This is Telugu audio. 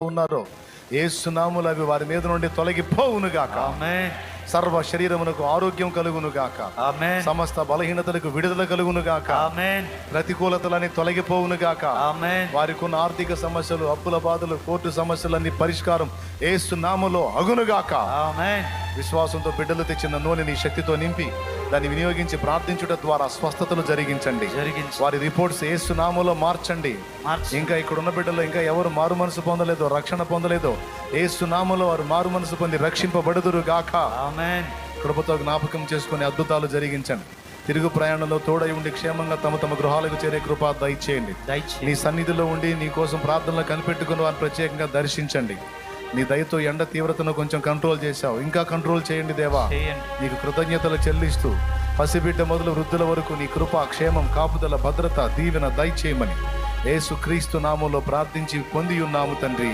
ఉన్నారో యేసు నామములో అవి వారి మీద నుండి తొలగిపోవును గాక. ఆమేన్. సర్వ శరీరమునకు ఆరోగ్యం కలుగును గాక. ఆమేన్. సమస్త బలహీనతలకు విడుదల కలుగును గాక. ఆమేన్. ప్రతికూలతలన్నీ తొలగిపోవును గాక. ఆమేన్. వారికి ఉన్న ఆర్థిక సమస్యలు, అప్పుల బాధలు, కోర్టు సమస్యలన్నీ పరిష్కారం యేసు నామములో అగును గాక. ఆమేన్. విశ్వాసంతో బిడ్డలు తెచ్చిన నూనెని శక్తితో నింపి దాన్ని వినియోగించి ప్రార్థించుట ద్వారా స్వస్థతలు జరిగించండి. వారి రిపోర్ట్స్ యేసు నామములో మార్చండి. ఇంకా ఇక్కడ ఉన్న బిడ్డలు ఇంకా ఎవరు మారు మనసు పొందలేదో, రక్షణ పొందలేదో, యేసు నామములో వారు మారు మనసు పొంది రక్షింపబడుదురు గాక. ఆమేన్. కృపతో జ్ఞాపకం చేసుకుని అద్భుతాలు జరిగించండి. తిరుగు ప్రయాణంలో తోడై ఉండి క్షేమంగా తమ తమ గృహాలకు చేరే కృప దయచేయండి. నీ సన్నిధిలో ఉండి నీ కోసం ప్రార్థనలు కనిపెట్టుకుని వారిని ప్రత్యేకంగా దర్శించండి. నీ దయతో ఎండ తీవ్రతను కొంచెం కంట్రోల్ చేశావు, ఇంకా కంట్రోల్ చేయండి దేవా. నీకు కృతజ్ఞతలు చెల్లిస్తూ పసిబిడ్డ మొదలు వృద్ధుల వరకు నీ కృప, క్షేమం, కాపుదల, భద్రత, దీవెన దయచేయమని యేసు క్రీస్తు నామములో ప్రార్థించి పొంది ఉన్నాము తండ్రి.